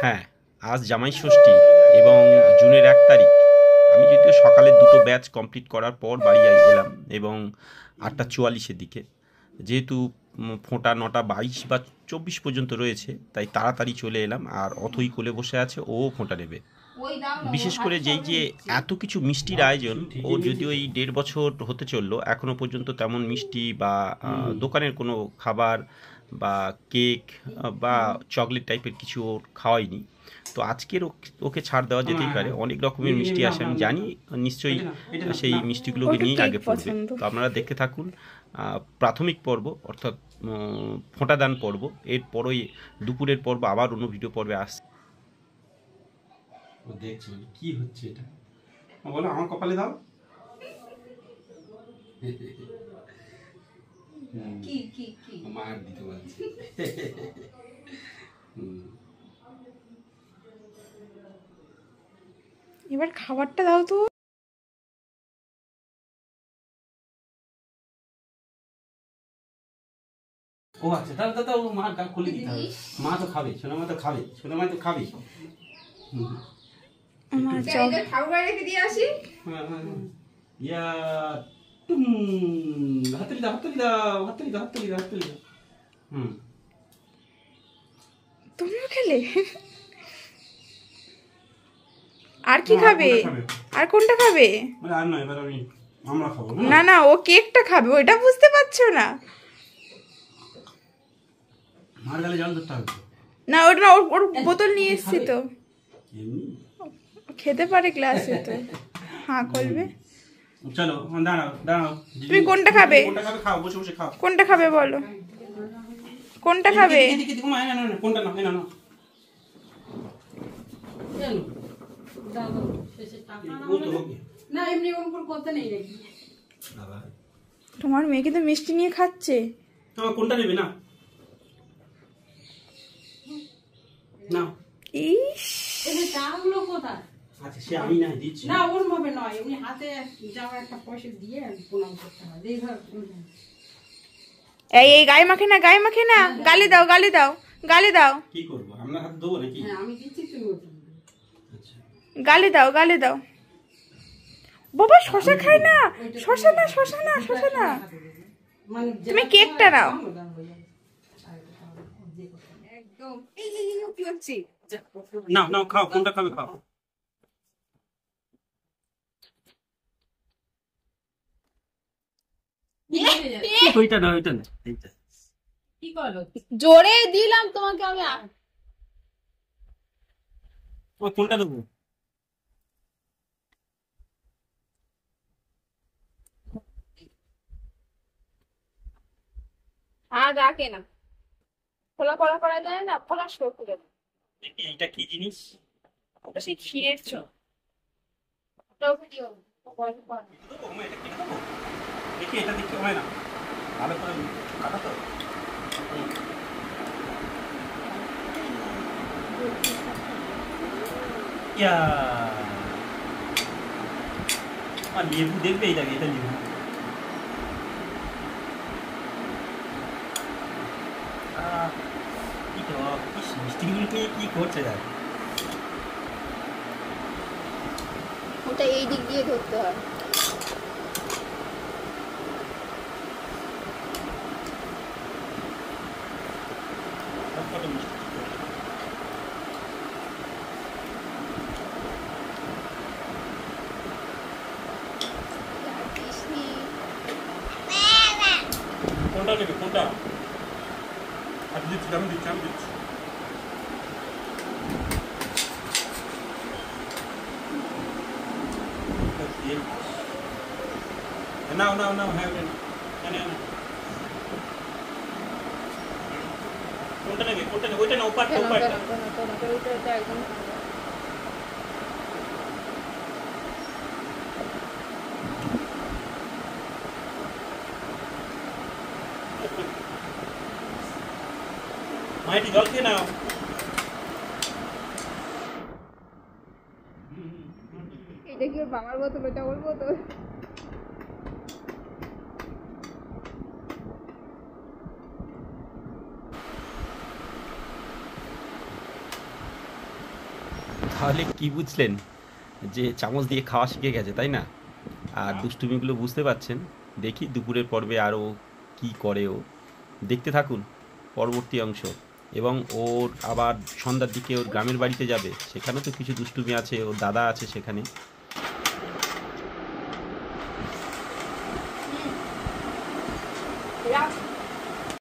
হ্যাঁ, আজ জামাই ষষ্ঠী এবং জুনের ১ তারিখ। আমি যদিও সকালে দুটো ব্যাচ কমপ্লিট করার পর বাড়ি এলাম এবং ৮টা ৪৪-এর দিকে। যেহেতু ফোঁটা ৯টা ২২ বা ২৪ পর্যন্ত রয়েছে, তাই তাড়াতাড়ি চলে এলাম। আর অথই কোলে বসে আছে, ও ফোঁটা নেবে। বিশেষ করে যেই যে এত কিছু মিষ্টির আয়োজন, ও যদিও এই ১.৫ বছর হতে চললো, এখনও পর্যন্ত তেমন মিষ্টি বা দোকানের কোনো খাবার বা কেক বা চকলেট টাইপের কিছু ওর খাওয়াইনি। তো আজকের ওকে ছাড় দেওয়া যেতেই পারে। অনেক রকমের মিষ্টি আসে, আমি জানি নিশ্চয়ই সেই মিষ্টিগুলোকে নিয়েই আগে পড়বে। তো আপনারা দেখতে থাকুন প্রাথমিক পর্ব, অর্থাৎ ফোঁটাদান পর্ব। এরপরই দুপুরের পর্ব আবার অন্য ভিডিও পর্বে আসছে। ও দেখছে মানে কি হচ্ছে এটা, বলো আমার কপালে দাও। কি কি কি মার দিতে বলছে। এবার খাবারটা দাও তো। ও আচ্ছা, তাহলে তো মা গা খুলে দিতে হবে। মা তো খাবে, সোনা মা তো খাবে, সোনা মা তো খাবে। আমার চপ খাবার রেখে দিয়ে আসি। ইয়া হাতলি দাও, হাতলি দাও, হাতলি দাও, হাতলি দাও, হাতলি দাও। তুমিও খেলে? আর কি খাবে? আর কোনটা খাবে? আর না, এবার আমরা খাবো। না না, ও কেকটা খাবে, ওইটা বুঝতে পারছো না? মার গালে জল ধরতে হবে না, ওটা না, ওর বোতল নিয়ে এসেছি তো। খেতে পারে গ্লাসে তো। হ্যাঁ করবে। চলো দাঁড়াও দাঁড়াও। তুমি কোনটা খাবে? কোনটা খাবে খাও, বসে বসে খাও। কোনটা খাবে বলো? কোনটা খাবে? কোনটা না, না না না এমনি ওর উপর কথা নেই নাকি? তোমার মেয়ে কিন্তু মিষ্টি নিয়ে খাচ্ছে। তোমার কোনটা নেবে না? না ইস, এই টাকাগুলো কোথায়? আচ্ছা সে আমি না দিচ্ছি না ওর ভাবে নয়, এমনি হাতে যাওয়া একটা পয়সা দিয়ে প্রণাম করতে হয়। এই ধর এই এই গায়ে মাখে না, গায়ে মাখে না। গালি দাও, গালি দাও, গালি দাও। কি করব, আমরা হাত দেবো নাকি? হ্যাঁ আমি দিচ্ছি, তুমি ওটা আচ্ছা গালি দাও, গালি দাও। বাবা শশা খায় না, শশা না, শশা না, শশা না। মানে তুমি কেকটা নাও। একদম এই কি হচ্ছে? না না, খাও, কোনটা খাবে খাও। ওইটা না, ওইটা না, এইটা। কি করো? জোরে দিলাম তোমাকে আমি। ও কোনটা দেবো? আর রাখে না, খোলা করা করা যায় না, খোলা শো করে। এইটা কি জিনিস? ওটা সেই ক্ষীরের চপ। ওটাও ভিডিও দেখি এটা দেখতে হয় না, ভালো করে কাটা তো। ইয়া আর লেবু দেখবে, এইটা এটা লেবু। কি তো কি মিষ্টিগুলোকে কি করছে যায়। ওটা এই দিক দিয়ে ধরতে হয়। কত মিষ্টি কোনটা নেবে, কোনটা? আমি দিচ্ছি, আমি দিচ্ছি, আমি দিচ্ছি। নাও নাও নাও, হ্যাঁ ওটা না, কোনটা নেবে, কোনটা নেবে? ওইটা না, ওপারটা, ওপারটা। একদম মাইটি জল খেয়ে নাও। এটা কি ওর বাবার বোতল? ওটা ওর বোতল। তাহলে কি বুঝলেন যে চামচ দিয়ে খাওয়া শিখে গেছে, তাই না? আর দুষ্টুমিগুলো বুঝতে পারছেন। দেখি দুপুরের পর্বে আরও কি করে ও, দেখতে থাকুন পরবর্তী অংশ। এবং ওর আবার সন্ধ্যার দিকে ওর গ্রামের বাড়িতে যাবে, সেখানেও তো কিছু দুষ্টুমি আছে, ওর দাদা আছে সেখানে,